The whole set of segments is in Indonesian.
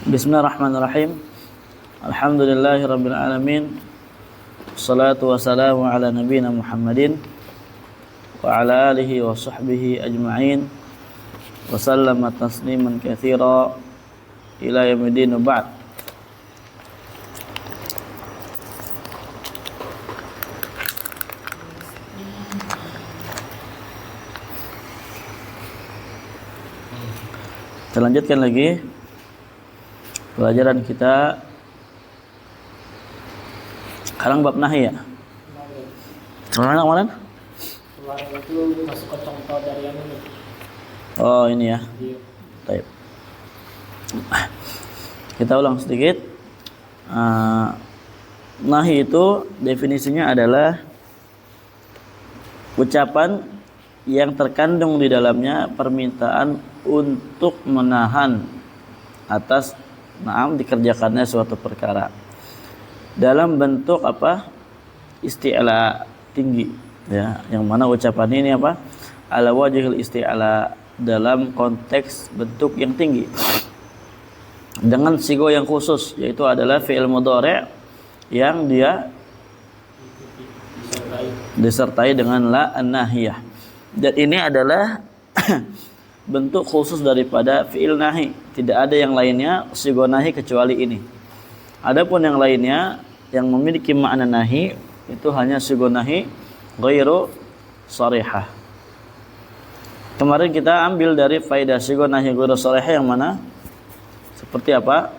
Bismillahirrahmanirrahim. Alhamdulillahirabbil alamin. Wassalatu wassalamu ala nabiyyina Muhammadin wa ala alihi wa sahbihi ajma'in. Wa sallama tasliman katsira ila yaumil ba'd. Kita lanjutkan lagi pelajaran kita. Sekarang bab nahi ya. Kemana kemarin? Kemarin itu masuk ke contoh dari yang ini. Oh ini ya. Iya. Baik. Kita ulang sedikit. Nahi itu definisinya adalah ucapan yang terkandung di dalamnya permintaan untuk menahan atas dikerjakannya suatu perkara dalam bentuk apa? Isti'la, tinggi ya, yang mana ucapan ini apa? Ala wajhil isti'la, dalam konteks bentuk yang tinggi dengan sigo yang khusus, yaitu adalah fi'il mudhari' yang dia disertai dengan la an-nahiyah. Dan ini adalah bentuk khusus daripada fi'il nahi. Tidak ada yang lainnya sigo nahi kecuali ini. Adapun yang lainnya yang memiliki makna nahi itu hanya sigo nahi ghairu sharihah. Kemarin kita ambil dari faedah sigo nahi ghairu sharihah yang mana? Seperti apa?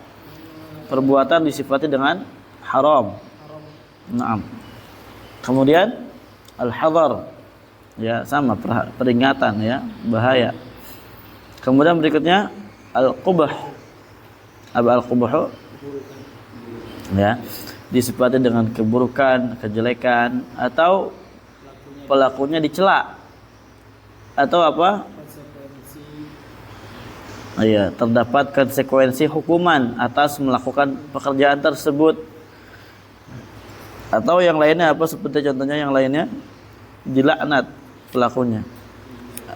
Perbuatan disifati dengan haram. Naam. Kemudian al-hadar, ya sama, peringatan ya, bahaya. Kemudian berikutnya al-qubah. Apa al-qubah? Ya, disifati dengan keburukan, kejelekan, atau pelakunya dicela, atau apa? Iya, terdapat konsekuensi hukuman atas melakukan pekerjaan tersebut. Atau yang lainnya apa? Seperti contohnya yang lainnya dilaknat pelakunya.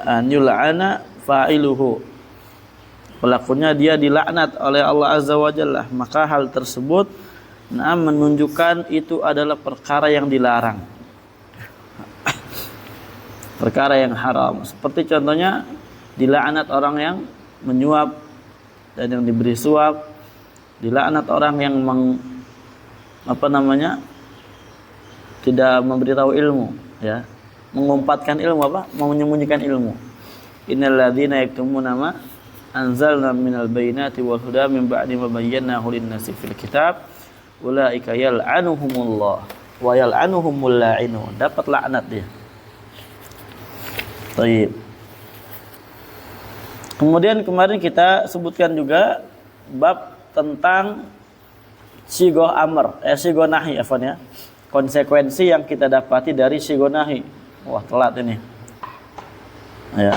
An yul'ana fa'iluhu, pelakunya dia dilaknat oleh Allah Azza wa Jalla, maka hal tersebut menunjukkan itu adalah perkara yang dilarang, perkara yang haram. Seperti contohnya dilaknat orang yang menyuap dan yang diberi suap, dilaknat orang yang tidak memberitahu ilmu, ya, mengumpatkan ilmu, menyembunyikan ilmu. Innal ladzina yaktumuna ma anzalna minal bayyinati wal huda min ba'di ma bayyanahu lin-nasi fil kitab ulaika yal'anuhumullah wa yal'anuhumul la'inun. Dapat laknat dia. Baik. Kemudian kemarin kita sebutkan juga bab tentang sigoh amr, sigoh nahi ya. Konsekuensi yang kita dapati dari sigoh nahi. Wah, telat ini. Ya.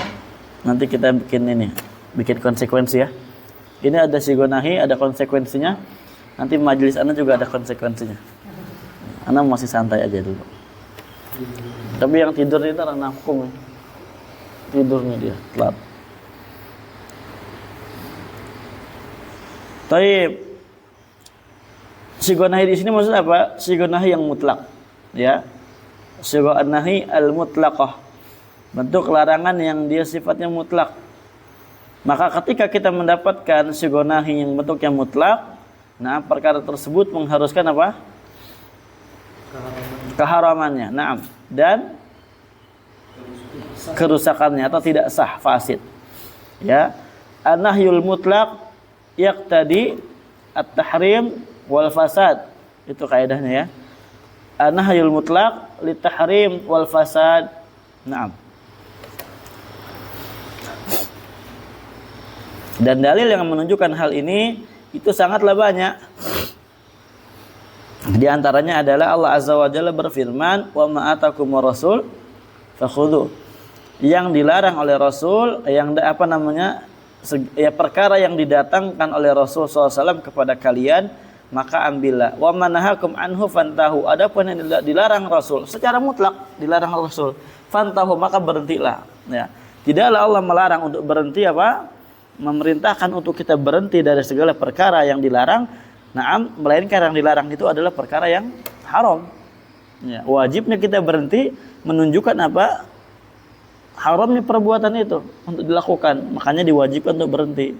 Nanti kita bikin konsekuensi ya. Ini ada sigoh nahi, ada konsekuensinya. Nanti majelis Anda juga ada konsekuensinya. Anda masih santai aja dulu. Tapi yang tidur itu orang nangkung. Tidurnya dia telat. Taib. Sigoh nahi di sini maksudnya apa? Sigoh nahi yang mutlak, ya. Sigoh an-nahi al-mutlaqah, bentuk larangan yang dia sifatnya mutlak. Maka ketika kita mendapatkan sigoh nahi yang bentuknya mutlak, perkara tersebut mengharuskan apa? Keharamannya. Naam. Dan kerusakannya atau tidak sah, fasid. Ya. An-nahyul mutlaq yaqtadi at-tahrim wal fasad. Itu kaidahnya ya. An-nahyul mutlaq litahrim wal fasad. Naam. Dan dalil yang menunjukkan hal ini itu sangatlah banyak. Di antaranya adalah Allah Azza wa Jalla berfirman, "Wa ma atakumur rasul fakhudhu." Yang dilarang oleh Rasul, perkara yang didatangkan oleh Rasul SAW kepada kalian, maka ambillah. Wa manahakum anhu fantahu. Adapun yang dilarang Rasul secara mutlak, dilarang Rasul, fantahu, maka berhentilah. Ya. Tidaklah Allah melarang untuk berhenti memerintahkan untuk kita berhenti dari segala perkara yang dilarang, na'am, melainkan yang dilarang itu adalah perkara yang haram. Ya, wajibnya kita berhenti menunjukkan apa? Haramnya perbuatan itu untuk dilakukan, makanya diwajibkan untuk berhenti.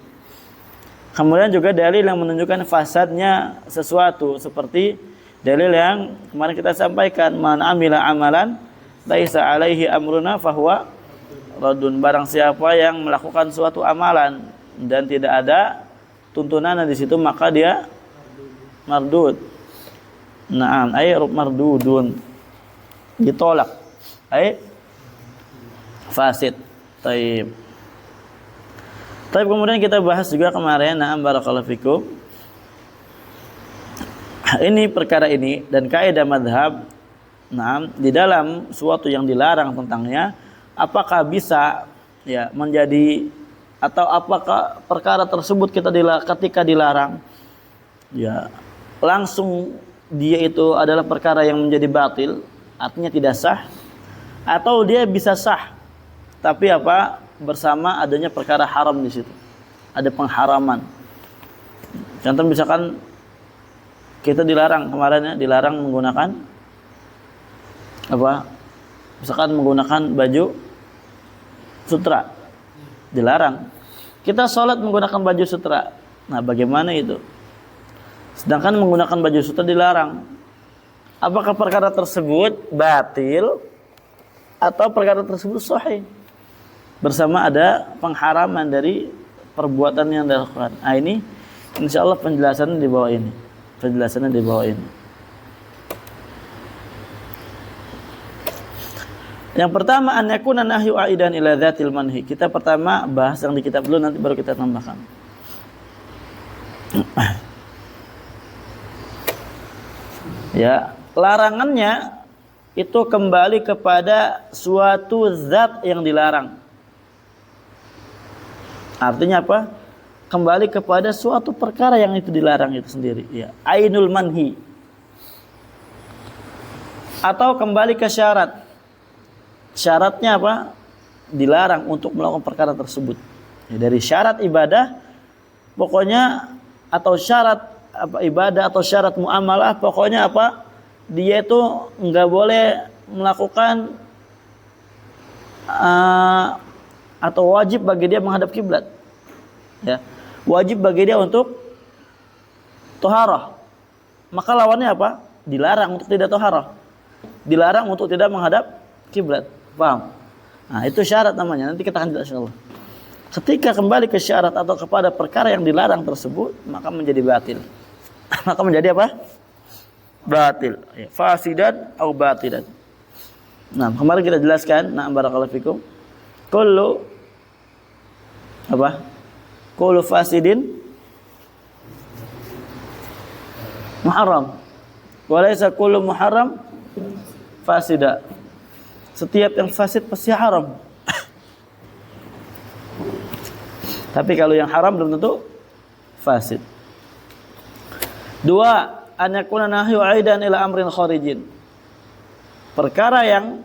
Kemudian juga dalil yang menunjukkan fasadnya sesuatu, seperti dalil yang kemarin kita sampaikan, man amila amalan laisa alaihi amruna fahuwa radun. Barang siapa yang melakukan suatu amalan dan tidak ada tuntunan di situ, maka dia mardud. Naam, ay mardudun, ditolak, ay fasid. Taib. Kemudian kita bahas juga kemarin, na'am barakallahu fikum. Ini perkara ini dan kaidah madhab, na'am, di dalam suatu yang dilarang tentangnya, apakah bisa ya menjadi, atau apakah perkara tersebut ketika dilarang ya langsung dia itu adalah perkara yang menjadi batil, artinya tidak sah, atau dia bisa sah tapi apa bersama adanya perkara haram di situ, ada pengharaman. Contoh misalkan kita dilarang kemarin ya, dilarang menggunakan apa? Misalkan menggunakan baju sutra, dilarang. Kita sholat menggunakan baju sutra. Nah, bagaimana itu? Sedangkan menggunakan baju sutra dilarang. Apakah perkara tersebut batil atau perkara tersebut sahih? Bersama ada pengharaman dari perbuatan yang dilakukan. Nah, ini insyaallah penjelasannya di bawah ini. Penjelasannya di bawah ini. Yang pertama, an yakuna nahyu aidan ila dzatil manhi. Kita pertama bahas yang di kitab dulu, nanti baru kita tambahkan. Ya, larangannya itu kembali kepada suatu zat yang dilarang. Artinya apa? Kembali kepada suatu perkara yang itu dilarang itu sendiri, ya. Ainul manhi. Atau kembali ke syarat. Syaratnya apa? Dilarang untuk melakukan perkara tersebut. Ya, dari syarat ibadah, pokoknya, atau syarat apa ibadah atau syarat muamalah, pokoknya apa? Dia itu enggak boleh melakukan atau wajib bagi dia menghadap kiblat. Ya. Wajib bagi dia untuk toharah. Maka lawannya apa? Dilarang untuk tidak toharah. Dilarang untuk tidak menghadap kiblat. Paham? Nah, itu syarat namanya. Nanti kita akan jelas insyaallah. Ketika kembali ke syarat atau kepada perkara yang dilarang tersebut, maka menjadi batil. Maka menjadi apa? Batil. Ya. Fasidan atau batilan. Nah, kemarin kita jelaskan, nah barakallahu fikum. Kullu apa? Kullu fasidin muharram. Walaysa kullu muharram fasida. Setiap yang fasid pasti haram. Tapi kalau yang haram belum tentu fasid. Dua, an yakuna nahyu aidan ila amrin kharijin. Perkara yang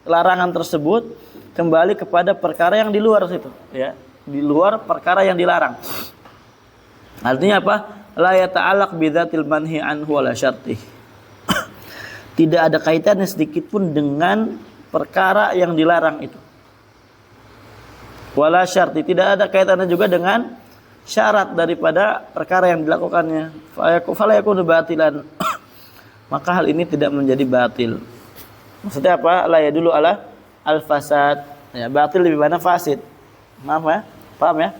larangan tersebut kembali kepada perkara yang di luar situ, ya. Di luar perkara yang dilarang. Artinya apa? La yata'allaq bidzatil manhi anhu wala syartih. Tidak ada kaitannya sedikit pun dengan perkara yang dilarang itu. Wala syarti, tidak ada kaitannya juga dengan syarat daripada perkara yang dilakukannya. Fala yakunu batilan. Maka hal ini tidak menjadi batil. Maksudnya apa? La yadullu ala al-fasad. Ya, batil lebih mana fasid. Maaf ya? Paham ya?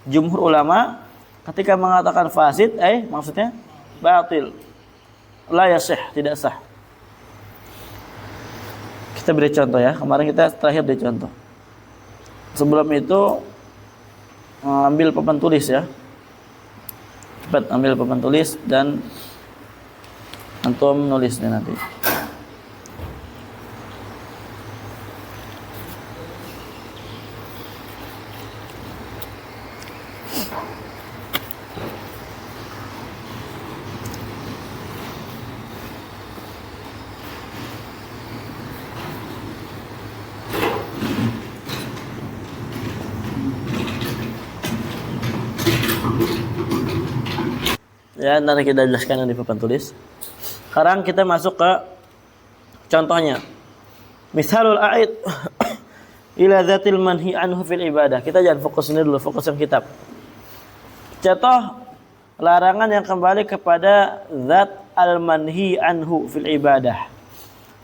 Jumhur ulama ketika mengatakan fasid, maksudnya batil. La yasih, tidak sah. Kita beri contoh ya. Kemarin kita terakhir beri contoh. Sebelum itu ambil papan tulis ya. Cepat ambil papan tulis dan antum nulisnya nanti. Ya, nanti kita jelaskan di papan tulis. Sekarang kita masuk ke contohnya. Misalul a'id ila dzatil manhi anhu fil ibadah. Kita jangan fokus ini dulu, fokus yang kitab. Contoh larangan yang kembali kepada zat al-manhi anhu fil ibadah.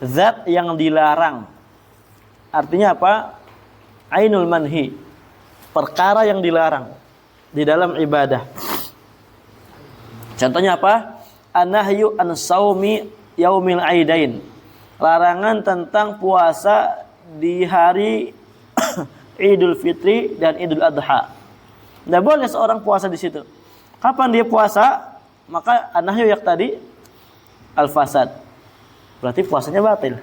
Zat yang dilarang. Artinya apa? Ainul manhi. Perkara yang dilarang di dalam ibadah. Contohnya apa? An-nahyu an saumi yaumil aidain. Larangan tentang puasa di hari Idul Fitri dan Idul Adha. Tidak boleh seorang puasa di situ. Kapan dia puasa? Maka an-nahyu yang tadi al-fasad. Berarti puasanya batil.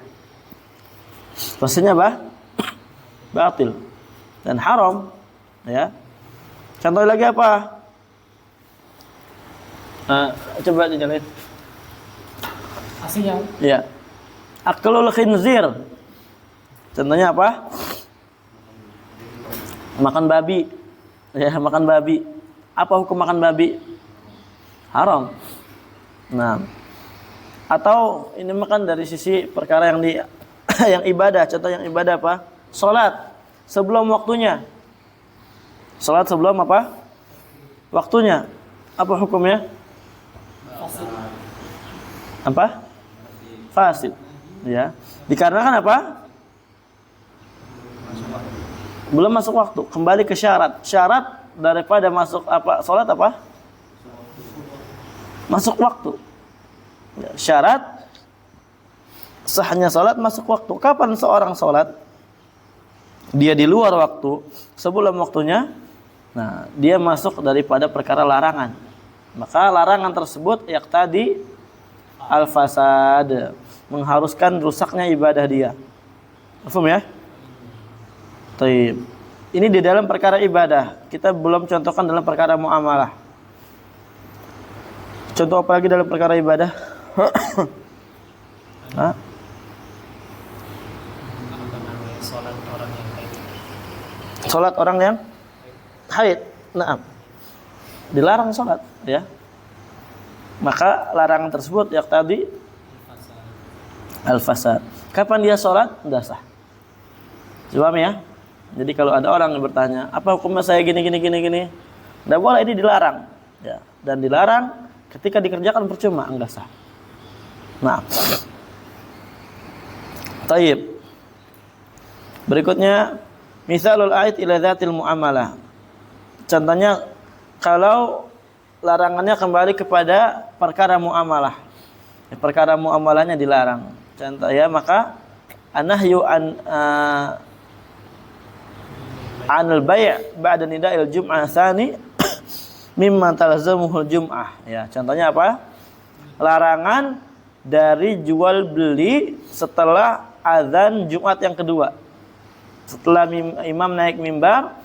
Puasanya apa? Batil dan haram, ya. Contoh lagi apa? Coba dijalin. Aslinya Ya. Aklul khinzir. Contohnya apa? Makan babi. Ya, makan babi. Apa hukum makan babi? Haram. Nah. Atau ini makan dari sisi perkara yang yang ibadah. Contoh yang ibadah apa? Salat sebelum waktunya. Salat sebelum apa? Waktunya. Apa hukumnya? fasid. Apa? Fasid. Ya. Dikarenakan apa? Belum masuk waktu. Kembali ke syarat. Syarat daripada masuk apa? Salat apa? Masuk waktu. Ya, syarat sahnya salat masuk waktu. Kapan seorang salat? Dia di luar waktu, sebelum waktunya. Nah, dia masuk daripada perkara larangan. Maka larangan tersebut yaqtadi al-fasad, mengharuskan rusaknya ibadah dia. Paham ya? Baik. Ini di dalam perkara ibadah. Kita belum contohkan dalam perkara muamalah. Contoh apa lagi dalam perkara ibadah? Hah? Sholat orang yang haid. Salat orang yang haid. Naam. Dilarang salat, ya. Maka larangan tersebut yaqtadi al-fasad. Kapan dia salat? Sudah sah. Paham ya? Jadi kalau ada orang yang bertanya, apa hukumnya saya gini. Tidak boleh, ini dilarang. Ya. Dan dilarang ketika dikerjakan percuma, enggak sah. Nah. Taib. Berikutnya, misalul a'id ila dzatil muamalah. Contohnya kalau larangannya kembali kepada perkara muamalah. Ya, perkara muamalahnya dilarang. Contoh ya, maka an-nahyu anil bai' ba'da nida'il jum'ah tsani mimma talzamuhul jum'ah. Ya, contohnya apa? Larangan dari jual beli setelah azan Jumat yang kedua. Setelah imam naik mimbar,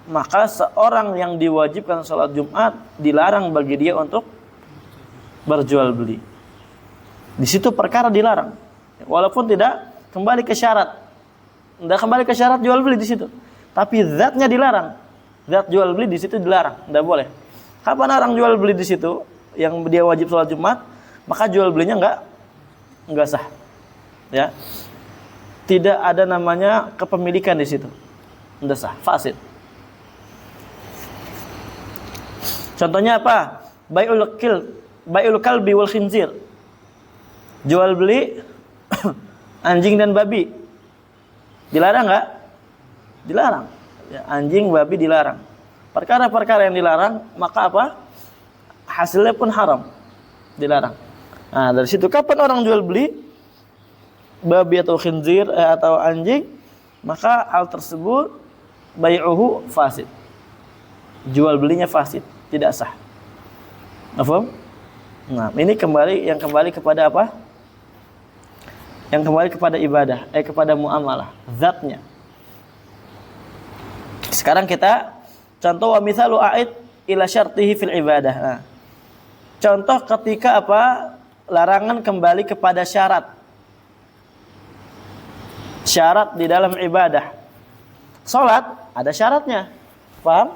maka seorang yang diwajibkan salat Jumat dilarang bagi dia untuk berjual beli. Di situ perkara dilarang. Walaupun tidak kembali ke syarat. Tidak kembali ke syarat jual beli di situ. Tapi zatnya dilarang. Zat jual beli di situ dilarang, tidak boleh. Kapan orang jual beli di situ yang dia wajib salat Jumat, maka jual belinya enggak sah. Ya. Tidak ada namanya kepemilikan di situ. Enggak sah, fasid. Contohnya apa? Bai'ul kalbi wal khinzir. Jual beli anjing dan babi. Dilarang enggak? Dilarang. Ya, anjing, babi dilarang. Perkara-perkara yang dilarang, maka apa? Hasilnya pun haram. Dilarang. Nah, dari situ kapan orang jual beli babi atau khinzir atau anjing, maka hal tersebut bai'uhu fasid. Jual belinya fasid, tidak sah. Paham? Nah, ini kembali kepada apa? Yang kembali kepada ibadah, kepada muamalah, zatnya. Sekarang kita contoh wa mithalu a'id ila syartihi fil ibadah. Nah, contoh ketika apa? Larangan kembali kepada syarat. Syarat di dalam ibadah. Salat ada syaratnya. Paham?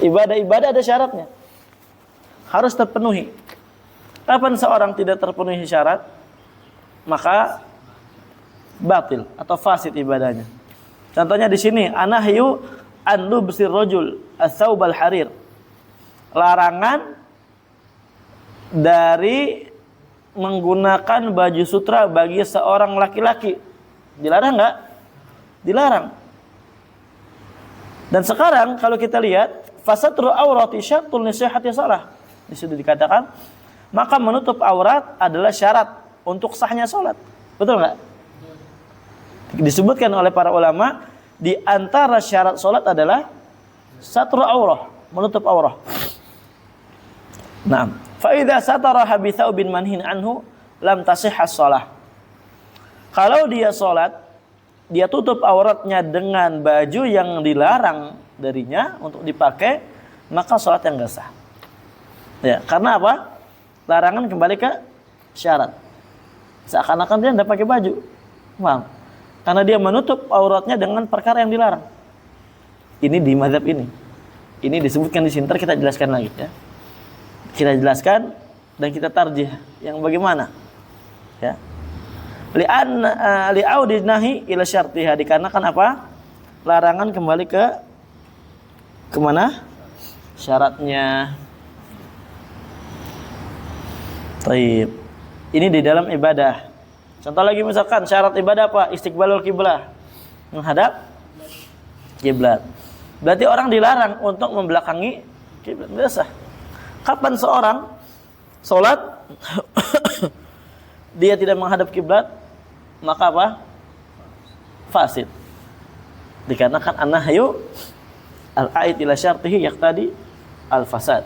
Ibadah-ibadah ada syaratnya. Harus terpenuhi. Kapan seorang tidak terpenuhi syarat, maka batil atau fasid ibadahnya. Contohnya di sini, anahyu an lubsir rajul ats-tsaubal harir. Larangan dari menggunakan baju sutra bagi seorang laki-laki. Dilarang enggak? Dilarang. Dan sekarang kalau kita lihat, fasatru aurati syartul lisihhati shalah. Di situ dikatakan, maka menutup aurat adalah syarat untuk sahnya salat. Betul enggak? Disebutkan oleh para ulama, di antara syarat salat adalah satru aurah, menutup aurah. Naam. Fa idza sataraha bi thawbin manhin anhu lam tasihhas shalah. Kalau dia salat, dia tutup auratnya dengan baju yang dilarang darinya untuk dipakai, maka salat yang enggak sah. Ya, karena apa? Larangan kembali ke syarat. Seakan-akan dia tidak pakai baju. Paham? Karena dia menutup auratnya dengan perkara yang dilarang. Ini di mazhab ini. Ini disebutkan di sini, kita jelaskan lagi ya. Kita jelaskan dan kita tarjih yang bagaimana. Ya. Li'audi nahi ila syartiha, dikarenakan apa? Larangan kembali ke mana? Syaratnya. Taib. Ini di dalam ibadah. Contoh lagi misalkan syarat ibadah apa? Istiqbalul kiblah. Menghadap kiblat. Berarti orang dilarang untuk membelakangi kiblat. Biasa. Kapan seorang salat dia tidak menghadap kiblat, maka apa? Fasid. Dikarenakan an-nahyu al-a'id ila syartihi yaqtadi al-fasad.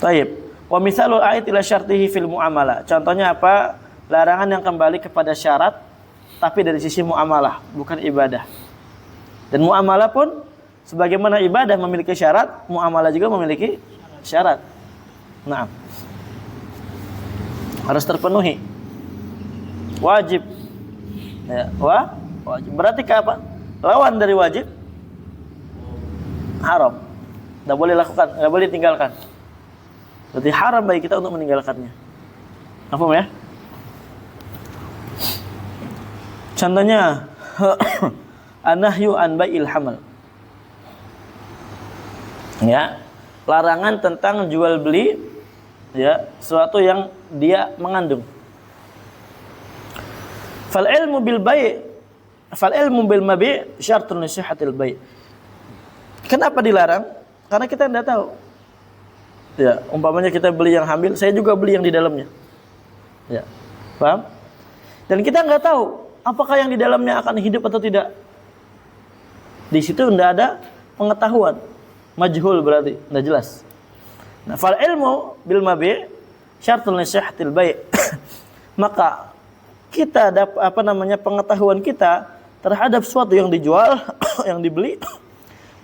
Taib. Wa misalul a'id ila syartihi fil muamalah. Contohnya apa? Larangan yang kembali kepada syarat tapi dari sisi muamalah, bukan ibadah. Dan muamalah pun sebagaimana ibadah memiliki syarat, muamalah juga memiliki syarat. Nah, harus terpenuhi. Wajib. Ya, wajib. Berarti apa? Lawan dari wajib haram. Tidak boleh lakukan, tidak boleh tinggalkan. Berarti haram bagi kita untuk meninggalkannya. Apa ya? Contohnya an-nahyu an bai'il hamal. Ya, larangan tentang jual beli ya sesuatu yang dia mengandung. Fal ilmu bil mabi' syartun li sihhatil bai'. Kenapa dilarang? Karena kita tidak tahu. Ya, umpamanya kita beli yang hamil, saya juga beli yang di dalamnya. Ya. Paham? Dan kita nggak tahu apakah yang di dalamnya akan hidup atau tidak. Di situ tidak ada pengetahuan. Majhul berarti, tidak jelas. Nah, fal ilmu bil mabi' syartun li sihhatil bai'. Maka kita pengetahuan kita terhadap sesuatu yang dijual, yang dibeli,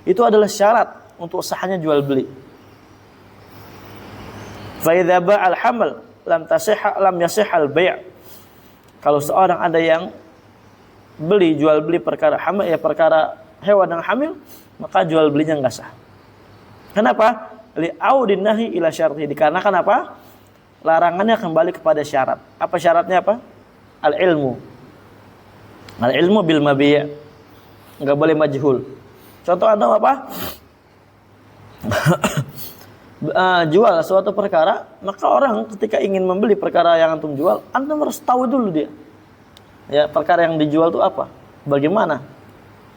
itu adalah syarat untuk sahnya jual beli. Fa idza ba'al hamal lam yasihhal bai'. Kalau seorang ada yang jual beli perkara hamil, ya perkara hewan yang hamil, maka jual belinya enggak sah. Kenapa? Li'audin nahi ila syarti. Dikarenakan apa? Larangannya kembali kepada syarat. Apa syaratnya apa? Al-ilmu. Al-ilmu bil mabi'. Enggak boleh majhul. Contoh antum apa? Jual suatu perkara, maka orang ketika ingin membeli perkara yang antum jual, antum harus tahu dulu dia. Ya, perkara yang dijual itu apa? Bagaimana?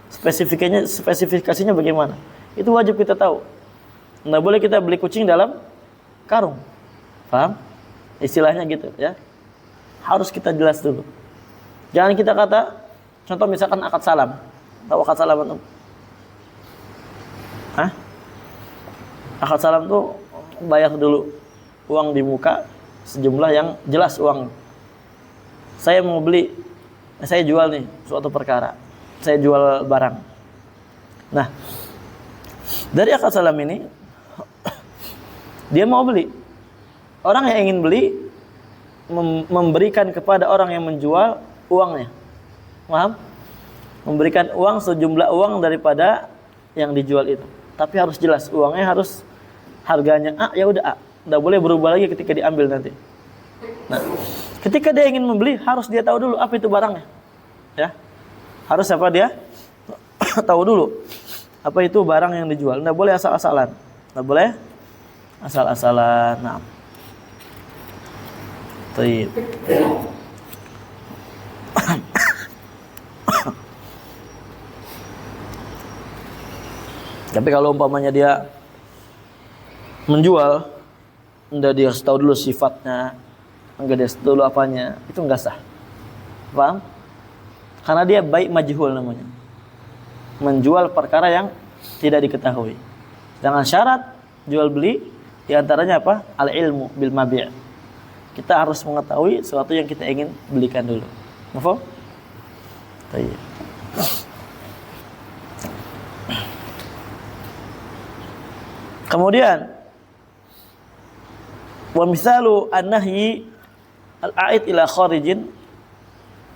Spesifikasinya bagaimana? Itu wajib kita tahu. Nggak boleh kita beli kucing dalam karung. Paham? Istilahnya gitu ya. Harus kita jelas dulu. Jangan kita kata, contoh misalkan akad salam. Tahu akad salam antum? Hah? Akad salam tuh bayar dulu uang di muka sejumlah yang jelas uang. Saya mau beli, saya jual nih suatu perkara. Saya jual barang. Nah, dari akad salam ini dia mau beli. Orang yang ingin beli memberikan kepada orang yang menjual uangnya. Paham? memberikan uang sejumlah uang daripada yang dijual itu. Tapi harus jelas, uangnya harus harganya A, ya udah A. Nggak boleh berubah lagi ketika diambil nanti. Nah, ketika dia ingin membeli, harus dia tahu dulu apa itu barangnya. Ya. Harus apa dia? Tahu dulu apa itu barang yang dijual. Nggak boleh asal-asalan. Nggak boleh asal-asalan. Nah. Baik. Tapi kalau umpamanya dia menjual, enggak dia tahu dulu sifatnya, enggak dia tahu dulu apanya, itu enggak sah. Paham? Karena dia baik majhul namanya. Menjual perkara yang tidak diketahui. Dengan syarat jual beli di antaranya apa? Al-ilmu bil mabi'. Kita harus mengetahui sesuatu yang kita ingin belikan dulu. Mafhum? Baik. Kemudian wa misalu an-nahyi al-a'id ila kharijin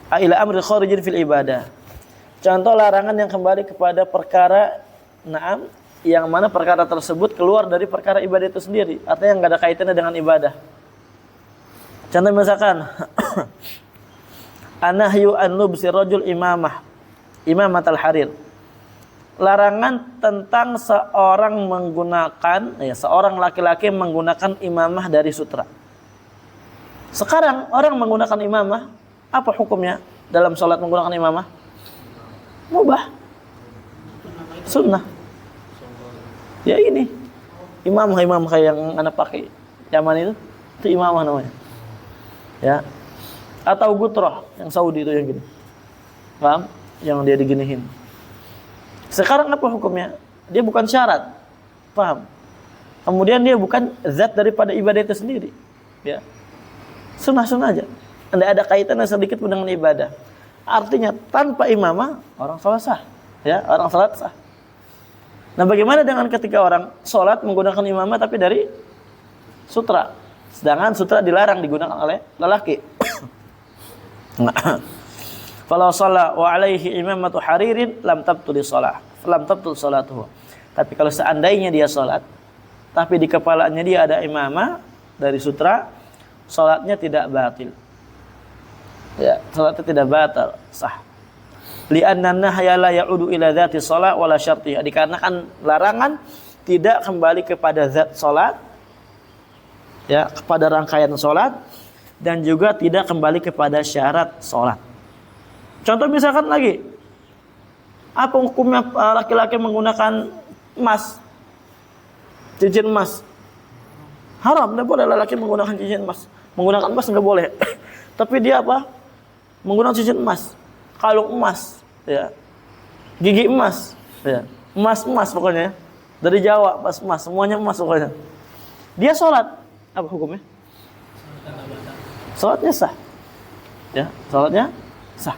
ila amri kharijin fil ibadah. Contoh larangan yang kembali kepada perkara na'am yang mana perkara tersebut keluar dari perkara ibadah itu sendiri, artinya enggak ada kaitannya dengan ibadah. Contoh misalkan an-nahyu an lubsi rajul imamatal harir. Larangan tentang seorang laki-laki menggunakan imamah dari sutra. Sekarang orang menggunakan imamah, apa hukumnya dalam sholat menggunakan imamah? Mubah, sunnah. Ya ini imamah kayak yang anak pakai zaman itu imamah namanya. Ya, atau gutroh yang Saudi itu yang gini, paham? Yang dia diginihin. Sekarang apa hukumnya? Dia bukan syarat, paham? Kemudian dia bukan zat daripada ibadah itu sendiri, ya. Sunnah-sunnah aja, tidak ada kaitannya sedikit pun dengan ibadah. Artinya tanpa imamah orang sholat sah, ya, orang sholat sah. Nah, bagaimana dengan ketika orang sholat menggunakan imamah tapi dari sutra, sedangkan sutra dilarang digunakan oleh lelaki? Kalau sholat wa alaihi imamatu haririn lam tabtul salatuhu. Tapi kalau seandainya dia sholat tapi di kepalanya dia ada imamah dari sutra, sholatnya tidak batil. Ya, sholatnya tidak batal, sah. Li'anna nahya la ya'udu ila dzati shalah wala syartiha. Dikarenakan larangan tidak kembali kepada zat sholat, ya, kepada rangkaian sholat, dan juga tidak kembali kepada syarat sholat. Contoh misalkan lagi, apa hukumnya laki-laki menggunakan emas, cincin emas? Haram, tidak boleh laki menggunakan cincin emas. Menggunakan emas tidak boleh. Tapi dia apa? Menggunakan cincin emas, kalung emas, ya, gigi emas, ya, emas pokoknya. Dari Jawa, emas, semuanya emas pokoknya. Dia sholat, apa hukumnya? Sholatnya sah, ya, sholatnya sah.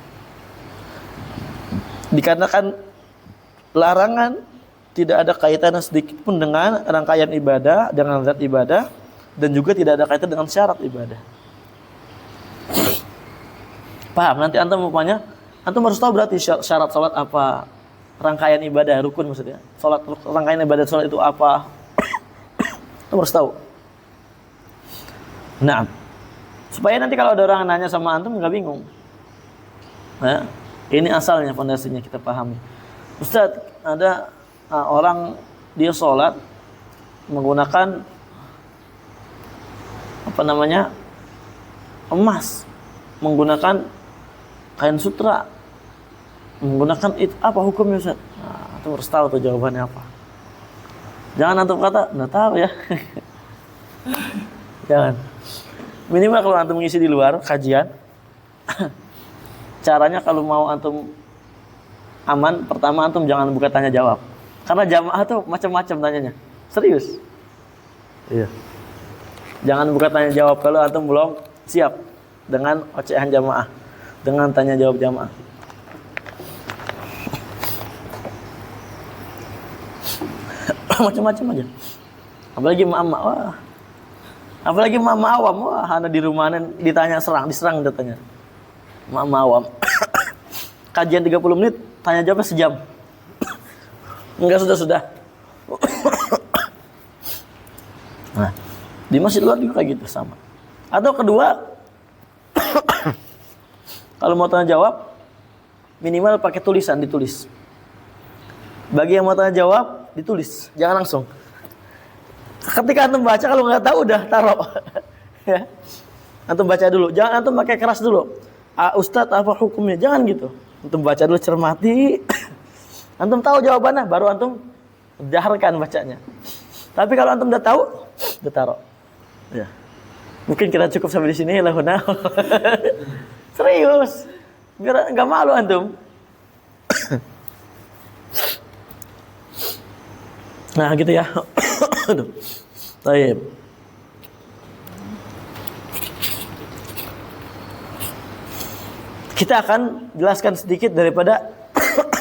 Dikarenakan larangan tidak ada kaitannya sedikit pun dengan rangkaian ibadah, dengan zat ibadah, dan juga tidak ada kaitan dengan syarat ibadah. Paham? Nanti antum umpamanya, antum harus tahu berarti syarat salat apa, rangkaian ibadah, rukun maksudnya. Salat, rangkaian ibadah salat itu apa? Antum harus tahu. Nah, supaya nanti kalau ada orang nanya sama antum nggak bingung. Nah, ini asalnya, fondasinya kita pahami. Ustaz, ada orang dia sholat menggunakan emas, menggunakan kain sutra, menggunakan itu, apa hukumnya Ustaz? Nah, antum harus tahu tuh jawabannya apa. Jangan antum kata nggak tahu ya. Jangan. Minimal kalau antum ngisi di luar kajian, caranya kalau mau antum aman, pertama antum jangan buka tanya jawab. Karena jamaah tuh macam-macam tanyanya. Serius. Iya. Jangan buka tanya jawab kalau antum belum siap dengan ocehan jamaah, dengan tanya jawab jamaah. Macam-macam aja. Apalagi mama, wah. Apalagi mama awam, wah, ana di rumahnya diserang datanya. Mama awam. Kajian 30 menit tanya jawabnya sejam. Enggak sudah. Nah, di masjid luar juga kayak gitu sama. Atau kedua, kalau mau tanya jawab, minimal pakai tulisan, ditulis. Bagi yang mau tanya jawab, ditulis, jangan langsung. Ketika antum baca, kalau nggak tahu udah taruh. Ya. Antum baca dulu, jangan antum pakai keras dulu. Ustadz apa hukumnya? Jangan gitu. Antum baca dulu, cermati. Antum tahu jawabannya, baru antum jaharkan bacanya. Tapi kalau antum udah tahu, udah taruh. Ya. Mungkin kita cukup sampai di sini lah. Serius, biar nggak malu antum. Nah gitu ya. Baik. Kita akan jelaskan sedikit daripada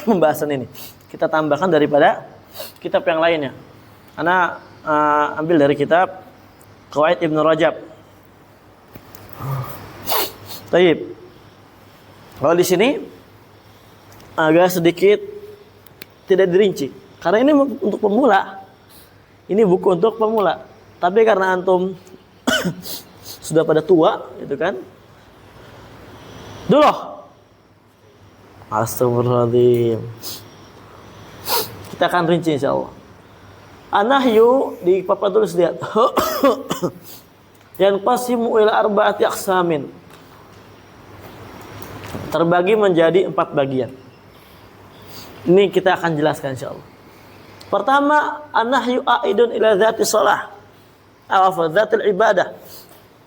pembahasan ini. Kita tambahkan daripada kitab yang lainnya. Ana ambil dari kitab Qawaid Ibnu Rajab. Baik. Kalau di sini agak sedikit tidak dirinci. Karena ini untuk pemula. Ini buku untuk pemula. Tapi karena antum sudah pada tua, gitu kan? Dulu. Astagfirullahaladzim. Kita akan rinci insyaallah. Anahyu di papan tulis lihat. Yang qasimu ila arba'ati aqsamin. Terbagi menjadi 4 bagian. Ini kita akan jelaskan insyaallah. Pertama, an-nahyu a'idun ila dzati shalah atau dzatil ibadah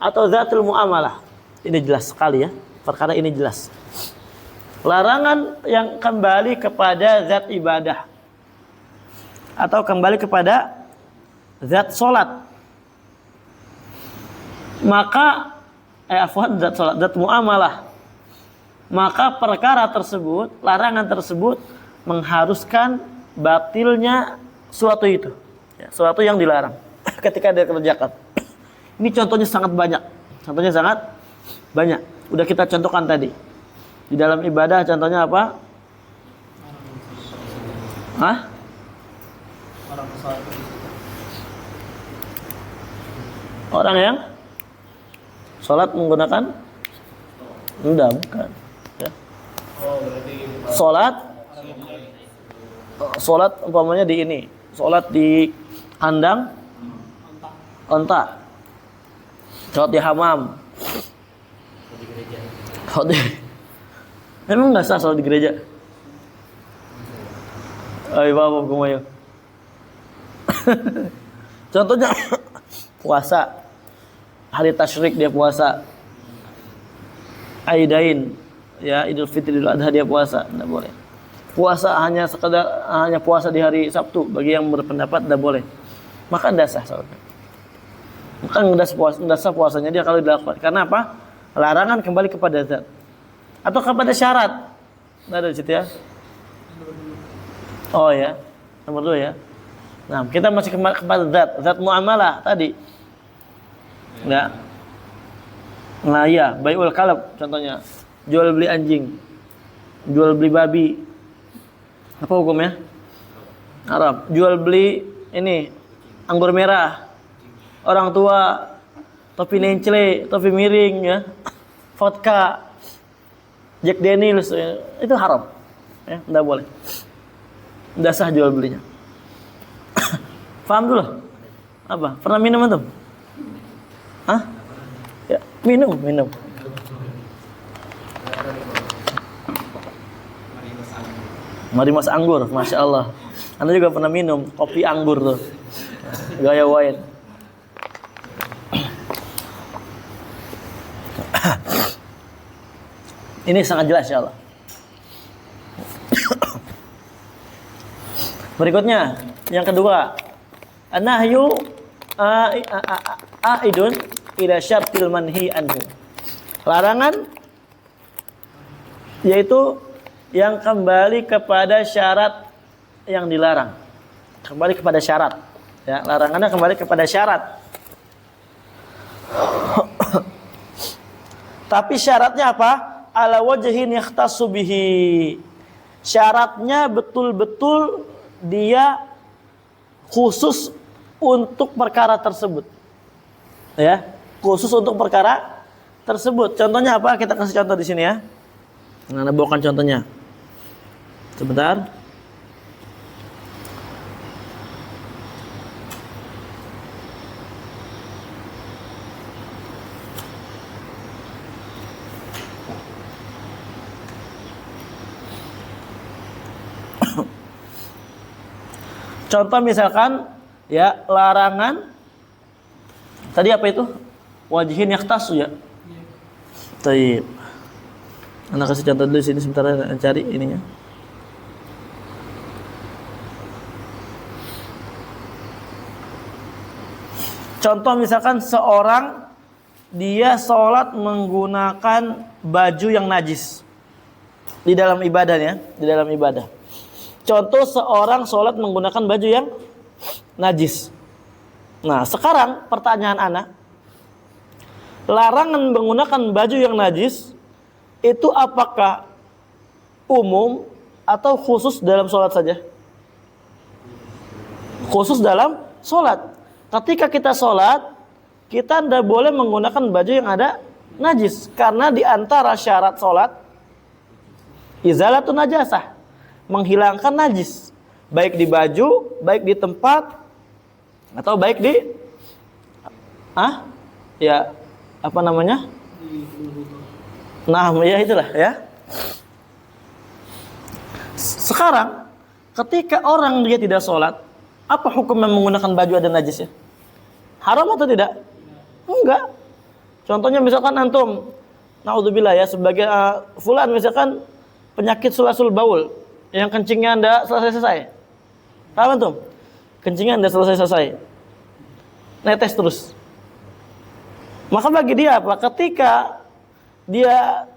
atau dzatil muamalah. Ini jelas sekali ya. Perkara ini jelas. Larangan yang kembali kepada zat ibadah atau kembali kepada zat salat. Maka zat salat, zat muamalah. Maka perkara tersebut, larangan tersebut mengharuskan batilnya suatu itu, ya, suatu yang dilarang ketika dikerjakan. Ini contohnya sangat banyak. Contohnya sangat banyak. Udah kita contohkan tadi. Di dalam ibadah contohnya apa? Hah? Orang yang sholat menggunakan? Enggak, bukan. Ya. Sholat umpamanya di ini, sholat di kandang onta, sholat di hamam, sholat di, emang nggak sah sholat di gereja? Ayo bapak kumayo. Contohnya puasa, hari tasyrik dia puasa, Aidain, ya Idul Fitri, Idul Adha dia puasa, tidak boleh. Puasa hanya puasa di hari Sabtu bagi yang berpendapat tidak boleh. Maka tidak sah salatnya. Maka tidak sah puasanya dia kalau dilakukan. Karena apa? Larangan kembali kepada zat atau kepada syarat. Tidak ada di situ ya. Oh ya, nomor 2 ya. Nah, kita masih kepada zat muamalah tadi. Ya. Nah ya, bai'ul kalab contohnya. Jual beli anjing, jual beli babi. Apa hukumnya? Haram. Jual beli ini anggur merah. Orang tua topi nencele, topi miring ya. Vodka, Jack Daniels ya. Itu haram. Ya, enggak boleh. Enggak sah jual belinya. Paham dulu? Apa? Pernah minum antum? Hah? Ya, minum. Mari mas anggur, masya Allah. Anda juga pernah minum kopi anggur tuh, gaya wine. Ini sangat jelas ya Allah. Berikutnya, yang kedua, an-nahyu a'idun ila syartil manhi anhu. Larangan yaitu yang kembali kepada syarat yang dilarang. Kembali kepada syarat. Ya, larangannya kembali kepada syarat. Tapi syaratnya apa? Ala wajhin yakhtassu bihi. Syaratnya betul-betul dia khusus untuk perkara tersebut. Ya, khusus untuk perkara tersebut. Contohnya apa? Kita kasih contoh di sini ya. Nah, bawakan contohnya. Sebentar. Contoh misalkan ya larangan tadi apa itu? Wajihin yaktasu ya. Baik. Anak kasih contoh dulu di sini sebentar cari ininya. Contoh misalkan seorang dia sholat menggunakan baju yang najis di dalam ibadahnya, di dalam ibadah. Contoh seorang sholat menggunakan baju yang najis. Nah, sekarang pertanyaan anak, larangan menggunakan baju yang najis itu apakah umum atau khusus dalam sholat saja? Khusus dalam sholat. Ketika kita sholat, kita tidak boleh menggunakan baju yang ada najis. Karena di antara syarat sholat, izalatun najasah, menghilangkan najis, baik di baju, baik di tempat, atau baik di ya apa namanya? Nah, ya itulah ya. Sekarang ketika orang dia tidak sholat, apa hukumnya menggunakan baju ada najisnya? Haram atau tidak? Enggak. Contohnya misalkan antum, naudzubillah ya, sebagai fulan misalkan penyakit sulasul baul, yang kencingnya anda selesai-selesai. Paham antum? Kencingnya anda selesai-selesai, netes terus. Maka bagi dia apa? Ketika dia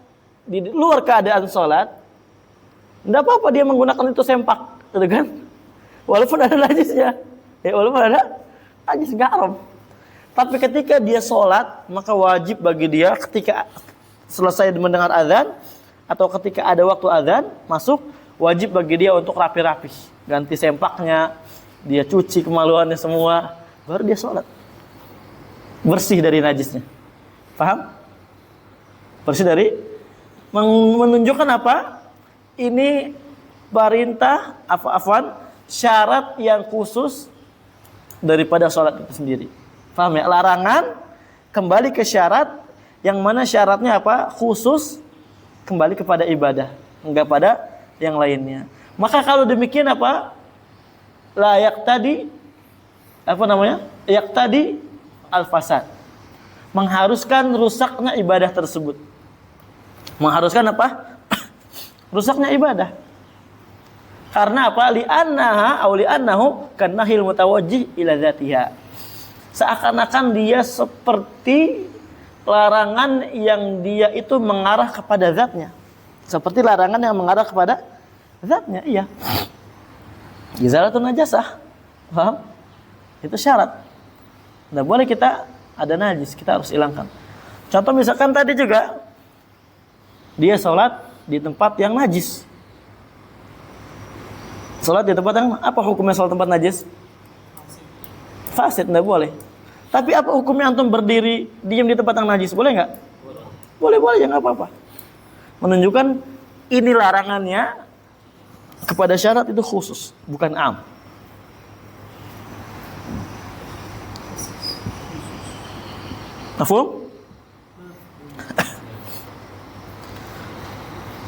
di luar keadaan sholat, tidak apa-apa dia menggunakan itu sempak, gitu kan? Walaupun ada najisnya, ya walaupun ada najis nggak haram. Tapi ketika dia sholat, maka wajib bagi dia ketika selesai mendengar azan atau ketika ada waktu azan masuk, wajib bagi dia untuk rapi-rapi, ganti sempaknya, dia cuci kemaluannya semua, baru dia sholat, bersih dari najisnya. Paham? Bersih dari, menunjukkan apa? Ini perintah, syarat yang khusus daripada sholat itu sendiri. Paham ya? Larangan kembali ke syarat yang mana syaratnya apa? Khusus kembali kepada ibadah, enggak pada yang lainnya. Maka kalau demikian apa? Layak tadi apa namanya? Yak tadi al-fasad. Mengharuskan rusaknya ibadah tersebut. Mengharuskan apa? Rusaknya ibadah. Karena apa? Li'annaha aw li'annahu kanahil mutawajjih ila dzatiha. Seakan-akan dia seperti larangan yang dia itu mengarah kepada zatnya. Seperti larangan yang mengarah kepada zatnya, iya. Izalatun najasah. Paham? Itu syarat. Tidak boleh kita ada najis, kita harus hilangkan. Contoh misalkan tadi juga dia sholat di tempat yang najis. Sholat di tempat yang apa hukumnya sholat tempat najis? Fasid, tidak boleh. Tapi apa hukumnya antum berdiri diam di tempat yang najis? Boleh nggak? Boleh ya, nggak apa-apa. Menunjukkan ini larangannya kepada syarat itu khusus, bukan am. Mafhum?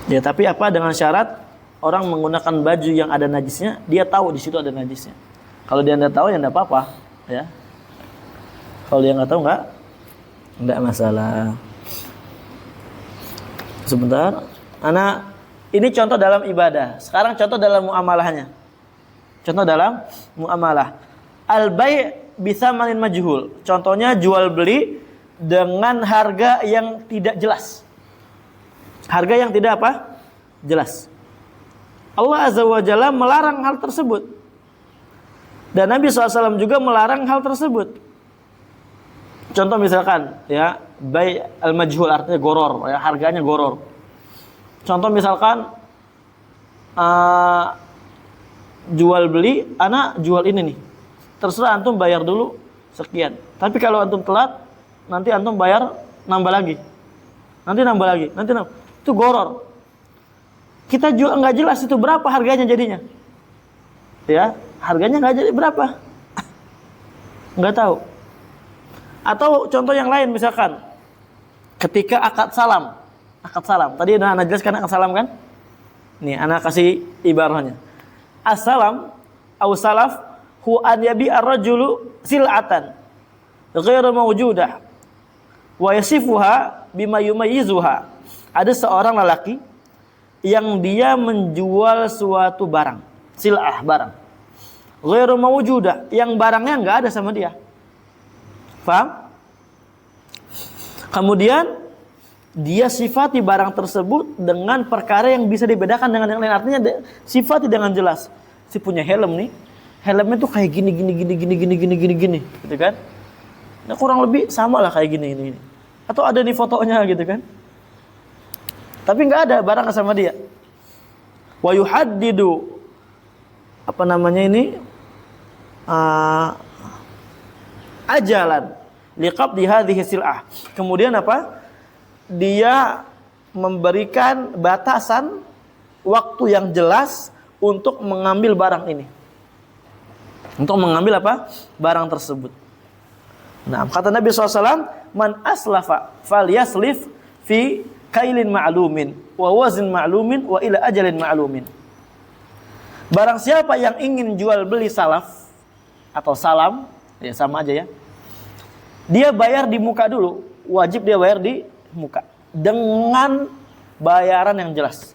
Ya, tapi apa dengan syarat orang menggunakan baju yang ada najisnya, dia tahu di situ ada najisnya. Kalau dia tidak tahu ya tidak apa-apa, ya. Kalau dia nggak tahu nggak masalah. Sebentar, anak ini contoh dalam ibadah. Sekarang contoh dalam muamalahnya. Contoh dalam muamalah. Al-bai' bisamanin majhul. Contohnya jual beli dengan harga yang tidak jelas. Harga yang tidak apa? Jelas. Allah Azza wa Jalla melarang hal tersebut. Dan Nabi SAW juga melarang hal tersebut. Contoh misalkan, ya, bai' al-majhul artinya goror, ya, harganya goror. Contoh misalkan jual beli, ana jual ini nih. Terserah antum bayar dulu sekian. Tapi kalau antum telat, nanti antum bayar nambah lagi. Nanti nambah lagi, itu goror. Kita jual nggak jelas itu berapa harganya jadinya. Ya, harganya nggak jadi berapa. Nggak tahu. Atau contoh yang lain misalkan ketika akad salam. Tadi udah anak jelaskan akad salam kan? Nih, anak kasih ibaratnya. As-salam au salaf hu an yabi ar-rajulu sil'atan ghairu mawjudah wa yasifuha bima yumayyizuha. Ada seorang lelaki yang dia menjual suatu barang, sil'ah, barang. Ghairu mawjudah, yang barangnya enggak ada sama dia. Paham? Kemudian dia sifati barang tersebut dengan perkara yang bisa dibedakan dengan yang lain. Artinya sifati dengan jelas. Si punya helm nih, helmnya tuh kayak gini, gitu kan? Nah, kurang lebih sama lah kayak gini. Atau ada nih fotonya gitu kan? Tapi nggak ada barang sama dia. Wa yuhaddidu ajalan liqabdi hadhihi sil'ah. Kemudian apa? Dia memberikan batasan waktu yang jelas untuk mengambil barang ini. Untuk mengambil apa? Barang tersebut. Nah, kata Nabi SAW, man aslafa falyaslif fi kailin ma'lumin wa wazin ma'lumin wa ila ajalin ma'lumin. Barang siapa yang ingin jual beli salaf atau salam, ya sama aja ya. Dia bayar di muka dulu, wajib dia bayar di muka dengan bayaran yang jelas.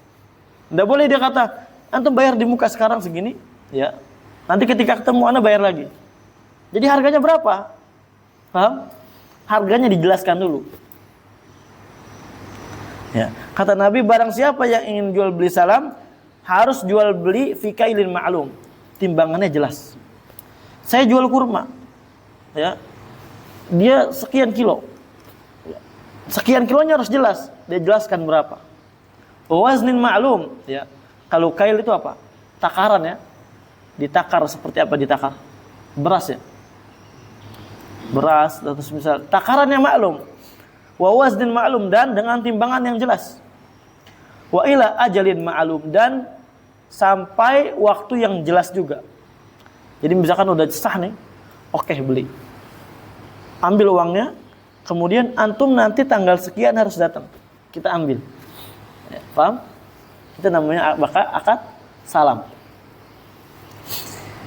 Enggak boleh dia kata, antum bayar di muka sekarang segini, ya. Nanti ketika ketemu ana bayar lagi. Jadi harganya berapa? Paham? Harganya dijelaskan dulu. Ya, kata Nabi, barang siapa yang ingin jual beli salam harus jual beli fi kailin ma'lum, timbangannya jelas. Saya jual kurma, ya, dia sekian kilo, sekian kilonya harus jelas, dia jelaskan berapa. Waznin ma'lum, ya, kalau kail itu apa? Takaran, ya, ditakar seperti apa ditakar? Beras, ya, beras, terus misal takarannya maklum. Wa wazdin ma'lum, dan dengan timbangan yang jelas. Wa ila ajalin ma'lum, dan sampai waktu yang jelas juga. Jadi misalkan udah sah nih, oke, beli. Ambil uangnya, kemudian antum nanti tanggal sekian harus datang. Kita ambil. Ya, paham? Itu namanya akad salam.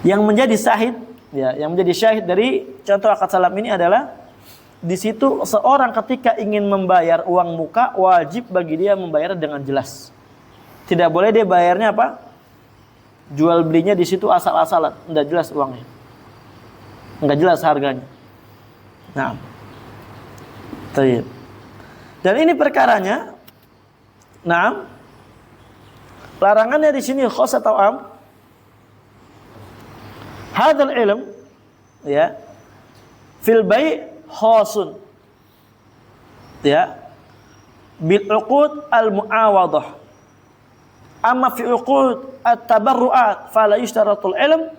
Yang menjadi syahid, ya, yang menjadi syahid dari contoh akad salam ini adalah di situ seorang ketika ingin membayar uang muka, wajib bagi dia membayar dengan jelas. Tidak boleh dia bayarnya apa? Jual belinya di situ asal-asalan, enggak jelas uangnya. Enggak jelas harganya. Nah. Baik. Dan ini perkaranya, nah, larangannya di sini khos atau am? Hadzal ilm, ya, fil bai' khosun, ya, bil uqud al muawadah. Amma fi uqud at tabarruat fala yushtaratul ilm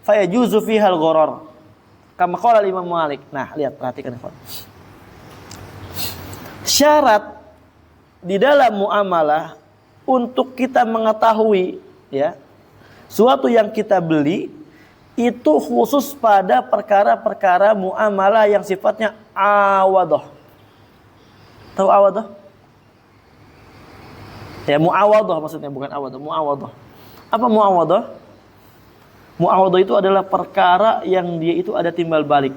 fayajuzu fiha al gharar. Kama qala Imam Malik. Nah, lihat, perhatikan ikhwan. Syarat di dalam muamalah untuk kita mengetahui, ya, suatu yang kita beli itu khusus pada perkara-perkara muamalah yang sifatnya awadah. Tahu awadah? Ya, muawadah maksudnya, bukan awadah, muawadah. Apa muawadah? Muawadah itu adalah perkara yang dia itu ada timbal balik.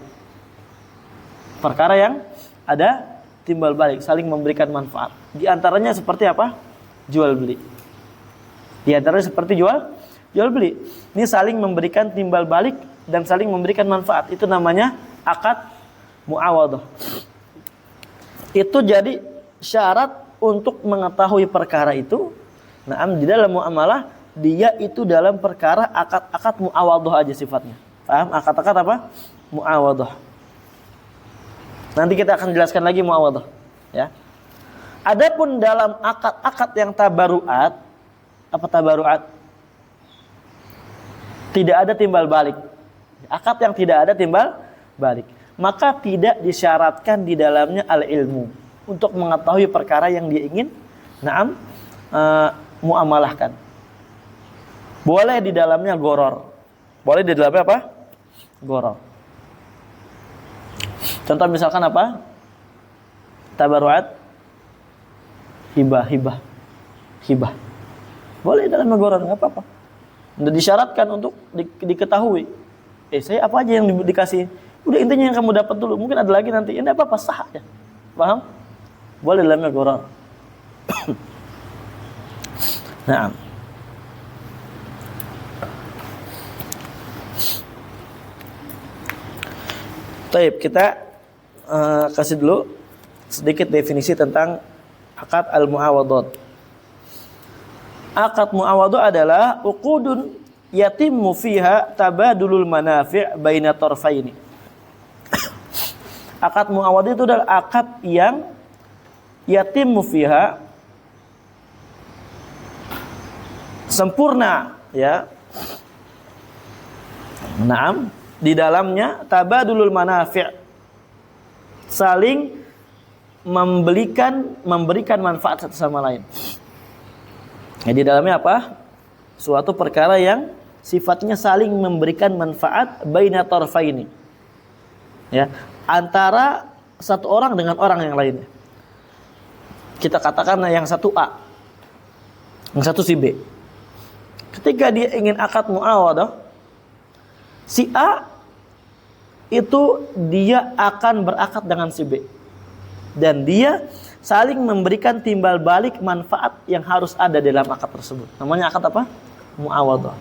Perkara yang ada timbal balik, saling memberikan manfaat. Di antaranya seperti apa? Jual beli. Di antaranya seperti jual beli. Ini saling memberikan timbal balik dan saling memberikan manfaat. Itu namanya akad muawadah. Itu jadi syarat untuk mengetahui perkara itu. Nah, di dalam muamalah dia itu dalam perkara akad muawadah aja sifatnya. Paham? Akad-akad apa? Muawadah. Nanti kita akan jelaskan lagi muawadah, ya. Adapun dalam akad-akad yang tabaruat, apa tabaruat? tidak ada timbal balik. Akad yang tidak ada timbal balik, maka tidak disyaratkan di dalamnya al-ilmu untuk mengetahui perkara yang dia ingin muamalahkan. Boleh di dalamnya goror. Boleh di dalamnya apa? Goror. Contoh misalkan apa? Tabarruat, hibah. Boleh di dalamnya goror, nggak apa-apa. Udah disyaratkan untuk diketahui. Saya apa aja yang dikasih? Udah intinya yang kamu dapat dulu. Mungkin ada lagi nanti. Ini apa-apa, sah aja. Paham? Boleh di dalamnya goror. Nah. Baik, kita kasih dulu sedikit definisi tentang akad al-muawadhat. Akad muawadhah adalah uqudun yatimmu fiha tabadulul manafi' baina tarfaini. Akad muawadhah itu adalah akad yang yatimmu fiha sempurna, ya. Naam, di dalamnya tabadulul manafi', saling memberikan manfaat satu sama lain. Ya, di dalamnya apa? Suatu perkara yang sifatnya saling memberikan manfaat baina tarfaini. Ya, antara satu orang dengan orang yang lainnya. Kita katakan yang satu A, yang satu si B. Ketika dia ingin akad muawadhah, si A itu dia akan berakad dengan si B, dan dia saling memberikan timbal balik manfaat yang harus ada dalam akad tersebut. Namanya akad apa? Muawadhah.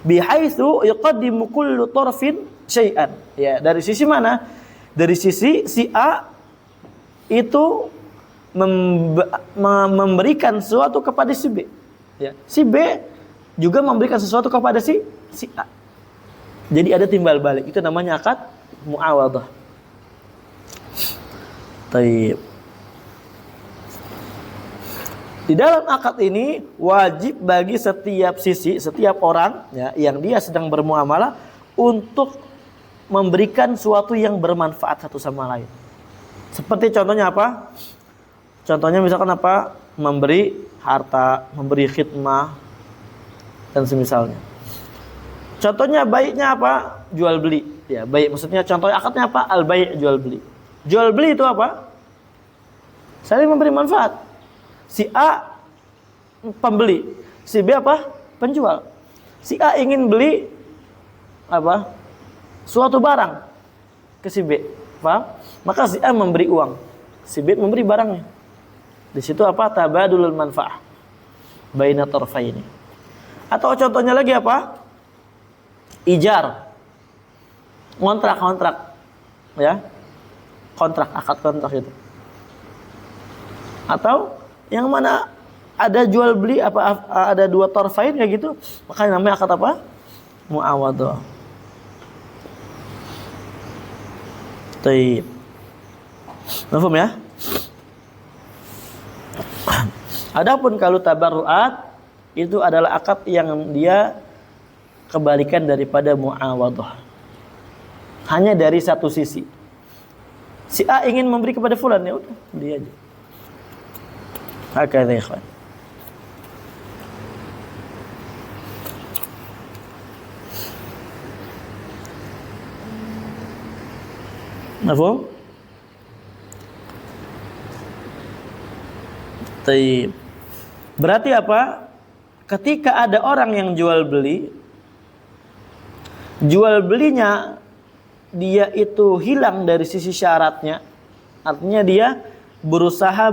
Bihaitsu yuqaddimu kullu tarfin syai'an. Ya, dari sisi mana? Dari sisi si A itu memberikan sesuatu kepada si B. Ya, si B juga memberikan sesuatu kepada si A. Jadi ada timbal balik. Itu namanya akad muawadhah. Taib. Di dalam akad ini wajib bagi setiap sisi, setiap orang, ya, yang dia sedang bermuamalah untuk memberikan sesuatu yang bermanfaat satu sama lain. Seperti contohnya apa? Contohnya misalkan apa? Memberi harta, memberi khidmah, dan semisalnya. Contohnya baiknya apa? Jual beli. Ya, baik maksudnya contohnya akadnya apa? Al-bai', jual beli. Jual beli itu apa? Saling memberi manfaat. Si A pembeli, si B apa? Penjual. Si A ingin beli apa? Suatu barang ke si B. Paham? Maka si A memberi uang, si B memberi barangnya. Di situ apa? Tabadulul manfaah baina tarfaini. Atau contohnya lagi apa? Ijar. Kontrak. Ya. Kontrak, akad kontrak itu. Atau yang mana ada jual beli apa ada dua tarfain kayak gitu, makanya namanya akad apa? Muawadhah. Taib. Paham ya? Adapun kalau tabarruat itu adalah akad yang dia kebalikan daripada muawadhah. Hanya dari satu sisi. Si A ingin memberi kepada fulan, ya udah, beli aja. Hakadha ikhwan. Mafhum? Taib. Berarti apa? Ketika ada orang yang jual belinya dia itu hilang dari sisi syaratnya, artinya dia berusaha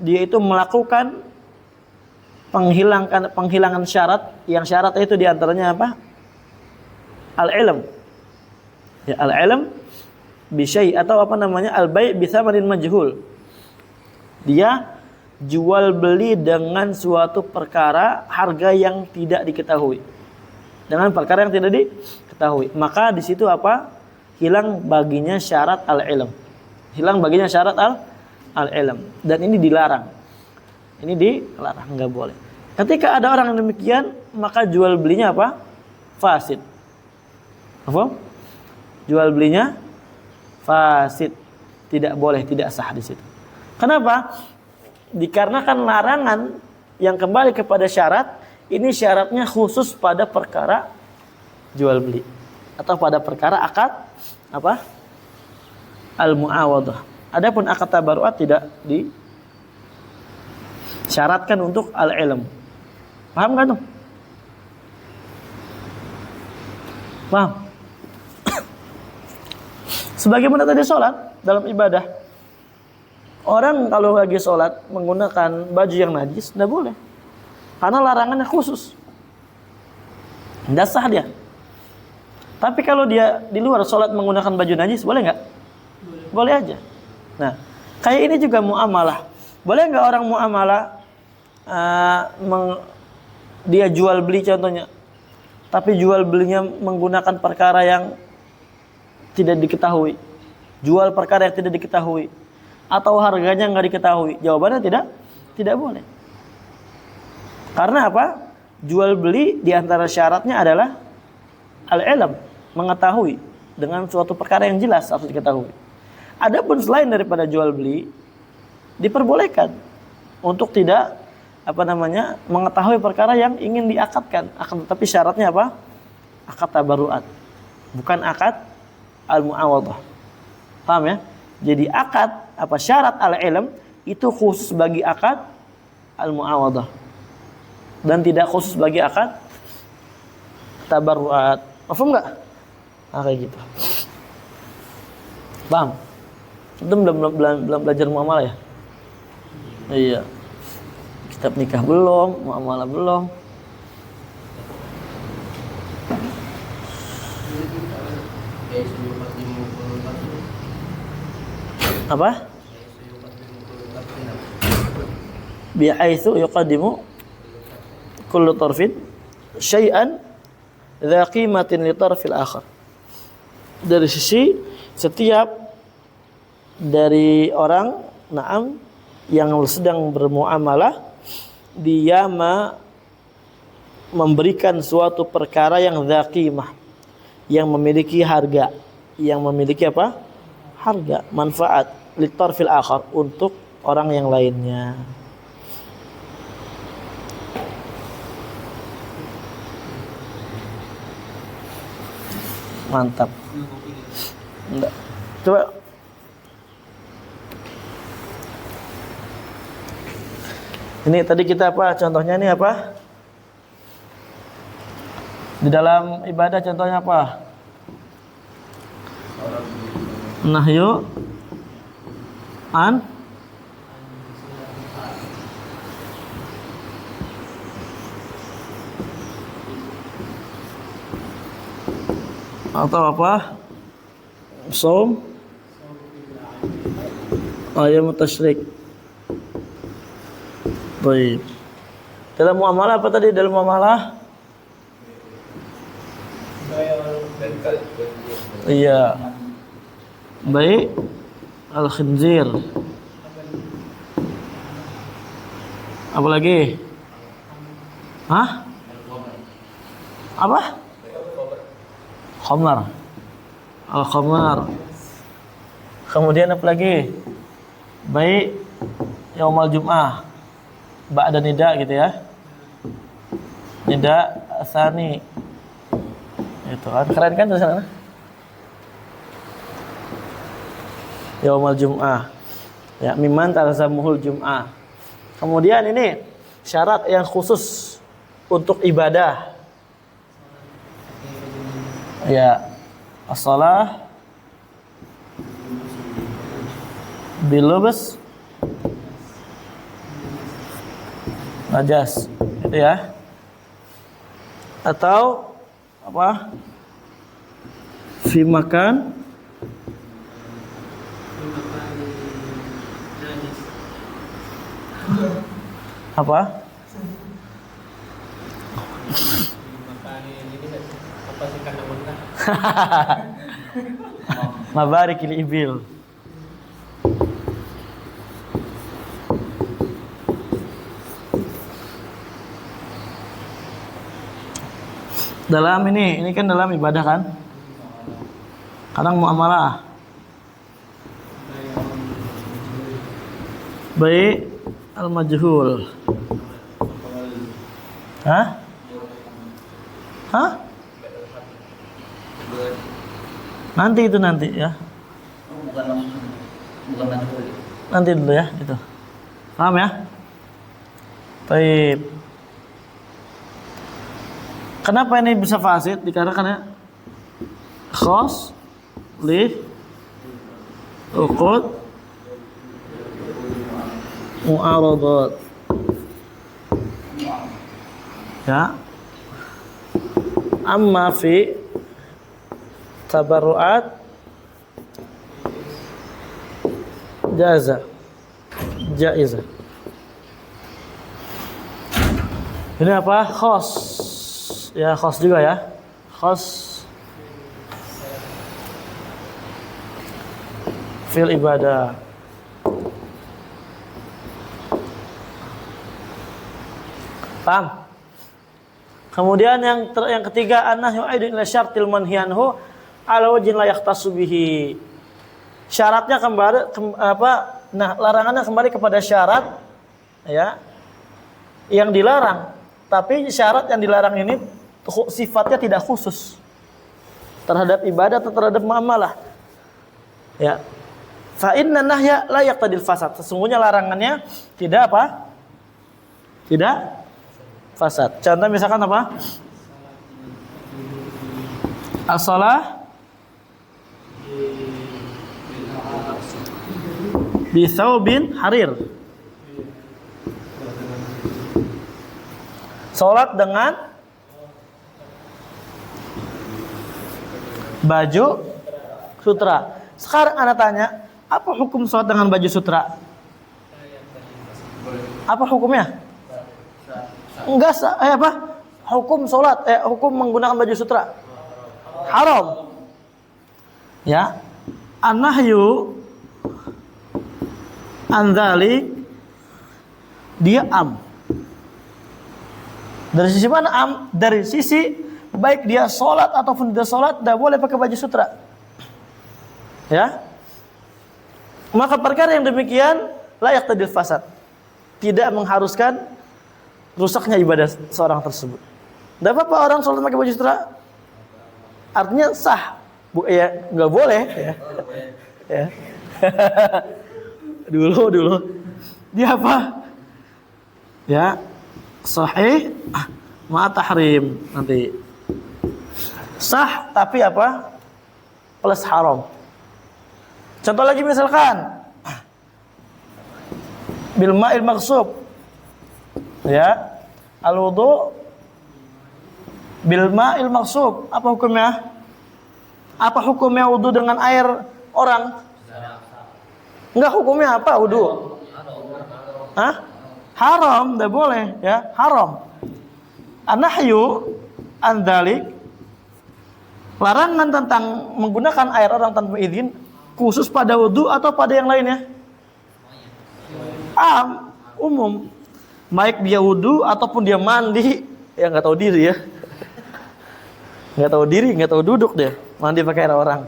dia itu melakukan penghilangan syarat, yang syarat itu diantaranya apa? Al-ilm. Ya, al-ilm bisyai, atau apa namanya? Al-bai' bi tsamanin majhul. Dia jual beli dengan suatu perkara harga yang tidak diketahui. Dengan perkara yang tidak diketahui. Maka di situ apa? Hilang baginya syarat al-ilm. Hilang baginya syarat al-ilm. Dan ini dilarang. Ini dilarang, enggak boleh. Ketika ada orang yang demikian, maka jual belinya apa? fasid. Apa? Jual belinya fasid. Tidak boleh, tidak sah di situ. Kenapa? Dikarenakan larangan yang kembali kepada syarat, ini syaratnya khusus pada perkara jual beli atau pada perkara akad apa? Al-muawadah. Adapun akad tabarruat tidak disyaratkan untuk al-ilm. Paham kan tuh? Paham? Sebagaimana tadi sholat dalam ibadah, orang kalau lagi sholat menggunakan baju yang najis tidak boleh, karena larangannya khusus, tidak sah dia. Tapi kalau dia di luar sholat menggunakan baju najis, boleh nggak? Boleh aja. Nah, kayak ini juga muamalah. Boleh nggak orang muamalah dia jual beli contohnya, tapi jual belinya menggunakan perkara yang tidak diketahui, jual perkara yang tidak diketahui, atau harganya nggak diketahui? Jawabannya tidak boleh. Karena apa? Jual beli diantara syaratnya adalah al-ilm, mengetahui dengan suatu perkara yang jelas harus diketahui. Adapun selain daripada jual beli, diperbolehkan untuk tidak mengetahui perkara yang ingin diakadkan. Akan tetapi syaratnya apa? Akad tabarruat, bukan akad al-muawadah. Paham ya? Jadi akad syarat al-ilm itu khusus bagi akad al-muawadah dan tidak khusus bagi akad tabarruat. Paham enggak? Nah, kayak gitu. Paham? Itu belum belajar muamalah ya? Iya. Kitab nikah belum, muamalah belum. Apa? Bi'aitsu yuqaddimu kullu tarfin syai'an dza qimatin li tarfil akhar. Dari sisi setiap dari orang yang sedang bermuamalah, dia memberikan suatu perkara yang dza qimah, yang memiliki harga, yang memiliki apa? Harga, manfaat litarfil akhar, untuk orang yang lainnya. Mantap. Enggak. Coba. Ini tadi kita apa? Contohnya ini apa? Di dalam ibadah contohnya apa? Nahyu an atau apa? Shaum ayam tasyrik. Baik. Dalam muamalah apa tadi? Dalam muamalah? Iya. Baik. Al-khinzir. Apa lagi? Hah? Apa? Khamar. Al-khamar. Kemudian apa lagi? Baik. Yaumal Jum'ah. Ba'da nida gitu ya. Nida asani. Itu kan keren kan tulisannya? Yaumal Jum'ah. Ya, mimman talzamuhul Jum'ah. Kemudian ini syarat yang khusus untuk ibadah. Ya, as-shalah bilubs najas, gitu ya. Atau apa? Fi makan apa? Mabarikil ibil. Dalam ini kan dalam ibadah kan? Kadang muamalah. Baik al-majhul. Hah? Hah? Nanti ya. Bukan majhul. Nanti dulu ya itu. Paham ya? Baik. Kenapa ini bisa fasid? Dikarenakan ya khas li uqud mu'aradat. Ya. Amma fi tabarruat jaiza. Ini apa? Khas. Ya, khas juga ya. Khas fil ibadah. Paham? Kemudian yang ketiga, an-nahyu aidun ila syartil manhiyanhu ala wajhin la yahtassu bihi. Syaratnya larangannya kembali kepada syarat ya yang dilarang, tapi syarat yang dilarang ini sifatnya tidak khusus terhadap ibadah atau terhadap muamalah. Ya. Fa inna nahya la yaqtadil fasad. Sesungguhnya larangannya tidak apa? Tidak fasad. Contoh misalkan apa? As-shalah bi thawbin harir. Salat dengan baju sutra. Sekarang Anda tanya, apa hukum salat dengan baju sutra? Apa hukumnya? Enggak hukum salat, hukum menggunakan baju sutra. Haram. Ya. An-nahyu an dzalik dia am. Dari sisi mana am? Dari sisi baik dia sholat ataupun tidak sholat, tidak boleh pakai baju sutra. Ya. Maka perkara yang demikian layak tadil fasad. Tidak mengharuskan rusaknya ibadah seorang tersebut. Tidak apa-apa orang sholat pakai baju sutra. Artinya sah. Ya, nggak boleh. Ya. Ya. dulu. Dia apa? Ya. Sahih ma tahrim nanti sah tapi apa plus haram. Contoh lagi misalkan bil ma'il maghsub ya al wudu bil ma'il maghsub apa hukumnya wudu dengan air orang? Enggak, hukumnya apa wudu? Hah? Haram, tidak boleh ya, haram. An-nahyu an dzalik, larangan tentang menggunakan air orang tanpa izin khusus pada wudu atau pada yang lainnya? Umum. Baik dia wudu ataupun dia mandi, ya enggak tahu diri ya. Enggak tahu diri, enggak tahu duduk dia, mandi pakai air orang.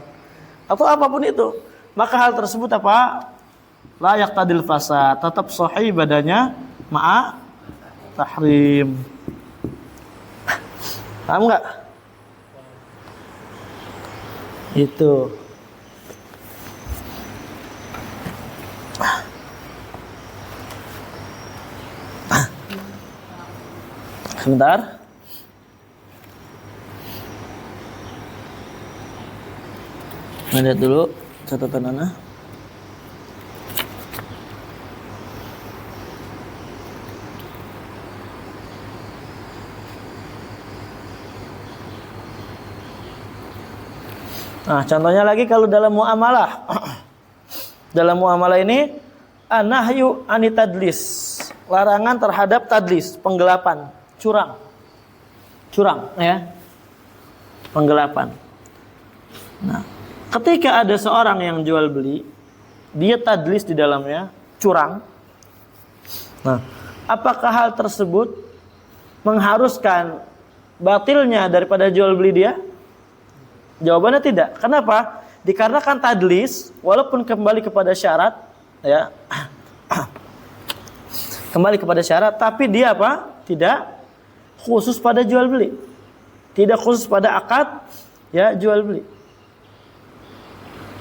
Atau apapun itu. Maka hal tersebut apa? Layak tadil fasad, tetap sahih ibadahnya ma'a tahrim. Paham enggak? Itu. Sebentar. Lihat dulu catatan Ana. Nah, contohnya lagi kalau dalam muamalah. Dalam muamalah ini an-nahyu anitadlis. Larangan terhadap tadlis, penggelapan, curang. Curang, ya. Penggelapan. Nah, ketika ada seorang yang jual beli, dia tadlis di dalamnya, curang. Nah, apakah hal tersebut mengharuskan batilnya daripada jual beli dia? Jawabannya tidak. Kenapa? Dikarenakan tadlis walaupun kembali kepada syarat, ya. Kembali kepada syarat, tapi dia apa? Tidak khusus pada jual beli. Tidak khusus pada akad, ya, jual beli.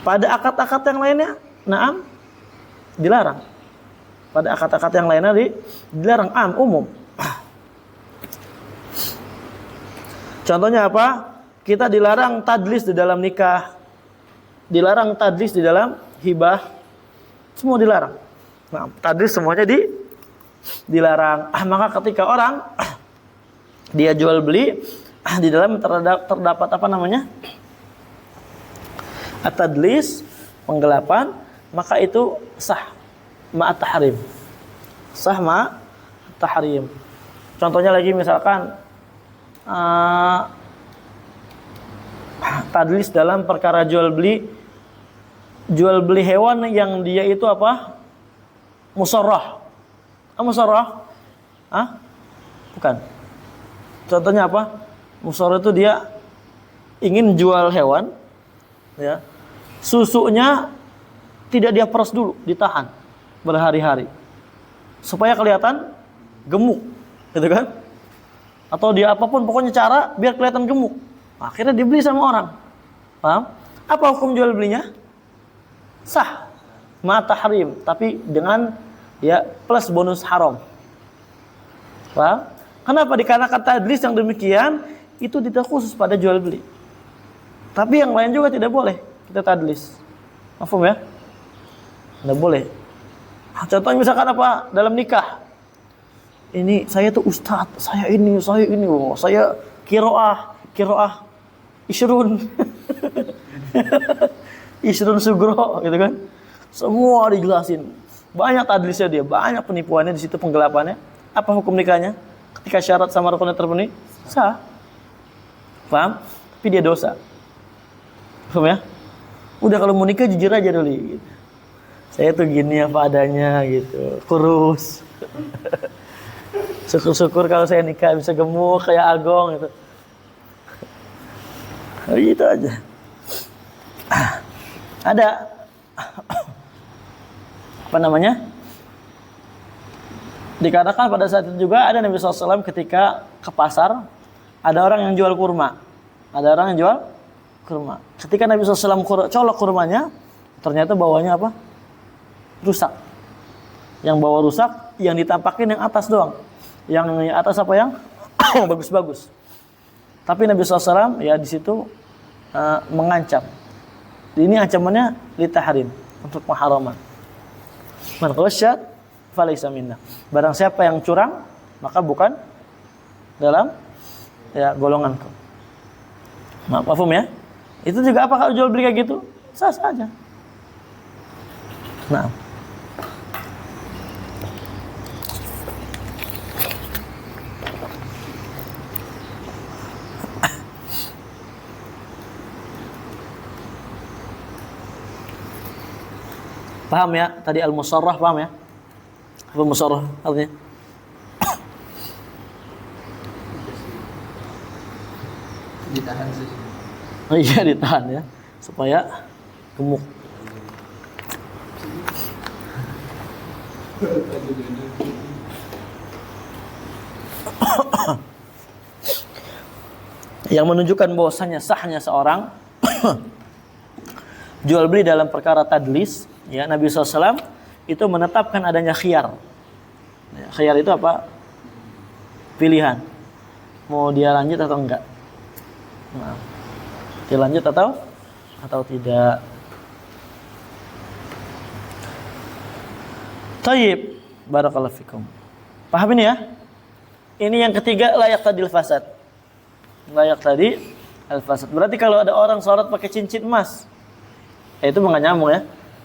Pada akad-akad yang lainnya, na'am, dilarang. Pada akad-akad yang lainnya dilarang, umum. Contohnya apa? Kita dilarang tadlis di dalam nikah, dilarang tadlis di dalam hibah, semua dilarang. Nah, tadlis semuanya dilarang. Maka ketika orang dia jual beli, di dalam terdapat apa namanya? At-tadlis, penggelapan, maka itu sah ma'at tahrim. Sah ma'at tahrim. Contohnya lagi misalkan tadlis dalam perkara jual beli hewan yang dia itu apa? Musarrah. Musarrah? Bukan. Contohnya apa? Musarrah itu dia ingin jual hewan, ya. Susunya tidak dia peras dulu, ditahan berhari-hari supaya kelihatan gemuk, gitu kan? Atau dia apapun pokoknya cara biar kelihatan gemuk. Akhirnya dibeli sama orang. Paham? Apa hukum jual belinya? Sah. Ma tahrim, tapi dengan ya plus bonus haram. Paham? Kenapa? Dikarenakan tadlis yang demikian itu tidak khusus pada jual beli. Tapi yang lain juga tidak boleh kita tadlis. Paham ya? Tidak boleh. Contohnya misalkan apa? Dalam nikah. Ini saya tuh ustadz, saya ini, saya kiroah isyrun isyrun sugro, gitu kan? Semua dijelasin. Banyak tadlisnya dia, banyak penipuannya di situ, penggelapannya. Apa hukum nikahnya? Ketika syarat sama rukunnya terpenuhi, sah. Paham? Tapi dia dosa. Paham ya? Udah kalau mau nikah jujur aja dulu. Gitu. Saya tuh gini apa adanya gitu, kurus. Syukur-syukur kalau saya nikah bisa gemuk kayak Agong gitu. Gitu aja. Ada apa namanya? Dikatakan pada saat itu juga ada Nabi SAW ketika ke pasar, ada orang yang jual kurma. Ada orang yang jual kurma. Ketika Nabi SAW colok kurmanya, ternyata bawahnya apa? Rusak. Yang bawah rusak, yang ditampakin yang atas doang. Yang atas apa yang bagus-bagus. Tapi Nabi SAW ya di situ mengancam. Ini ancamannya litahrim, untuk pengharaman. Man ghasyat falaysa minna. Barang siapa yang curang, maka bukan dalam ya golonganku. Paham ya? Itu juga apa kalau jual beli kayak gitu? Sah saja. Nah. Paham ya? Tadi al-musarrah paham ya? Apa musarrah artinya? Ditahan sih. Oh iya, ditahan ya, supaya gemuk. Yang menunjukkan bahwasanya sahnya seorang jual beli dalam perkara tadlis, ya, Nabi SAW itu menetapkan adanya khiyar. Khiyar itu apa? Pilihan. Mau dia lanjut atau enggak? Nah, dia lanjut atau tidak. Tayyib, barakallahu fikum. Paham ini ya? Ini yang ketiga, layak tadil fasad. Layak tadi al-fasad. Berarti kalau ada orang sholat pakai cincin emas, itu nggak nyambung ya.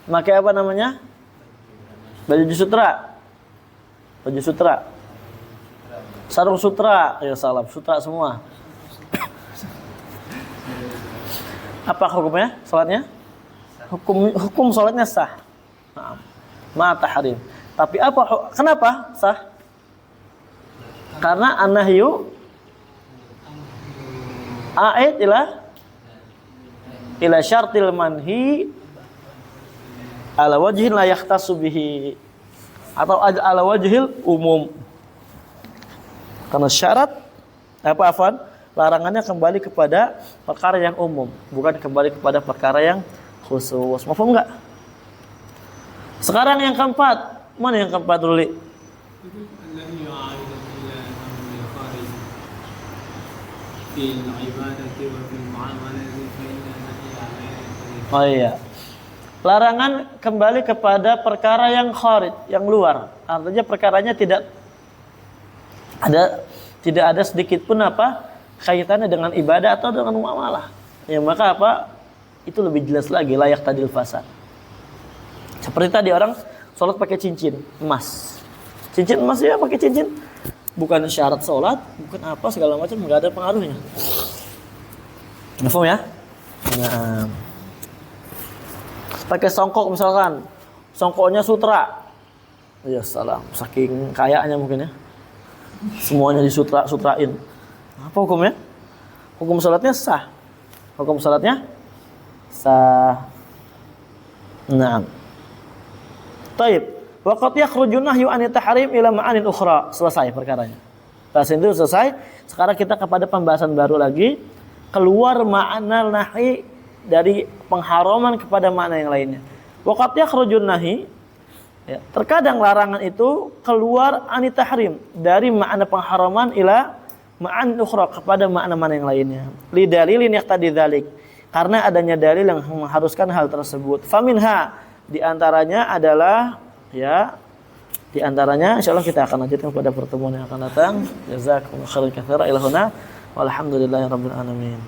Pakai apa namanya? Baju sutra. Baju sutra. Sarung sutra. Ya salam, sutra semua. Apa hukumnya? Salatnya? Hukum salatnya sah. Ma tahrim. Tapi kenapa sah? Karena an-nahyu A'id ila syartil manhi ala wajhin la yahtassu bihi, atau ala wajhil umum. Karena syarat larangannya kembali kepada perkara yang umum, bukan kembali kepada perkara yang khusus. Mafhum enggak? Sekarang yang keempat, mana yang keempat dulu? Oh iya. Larangan kembali kepada perkara yang kharij, yang luar. Artinya perkaranya tidak ada sedikit pun kaitannya dengan ibadah atau dengan muamalah. Ya maka itu lebih jelas lagi, layak tadil fasad. Seperti tadi orang sholat pakai cincin emas. Cincin emas ya pakai cincin. Bukan syarat sholat, bukan apa segala macam, nggak ada pengaruhnya. Paham ya? Nah, pakai songkok misalkan, songkoknya sutra. Ya salam, saking kayanya mungkin ya. Semuanya disutrain. Apa hukumnya? Hukum sholatnya sah. Hukum sholatnya sah. Nah. Taib. Waqad yakhruju nahyu an tahrim ila ma'anin ukhra. Selesai perkaranya. Bahas itu selesai. Sekarang kita kepada pembahasan baru lagi. Keluar makna nahi dari pengharaman kepada makna yang lainnya. Waqad yakhruju nahi, ya, terkadang larangan itu keluar an tahrim dari makna pengharaman ila ma'an ukhra kepada makna-makna yang lainnya. Li dalilin yaqtadi dzalik. Karena adanya dalil yang mengharuskan hal tersebut. Faminha, di antaranya adalah di antaranya insyaallah kita akan lanjutkan pada pertemuan yang akan datang. Jazakumullahu khairan katsira ila huna walhamdulillahirabbil alamin.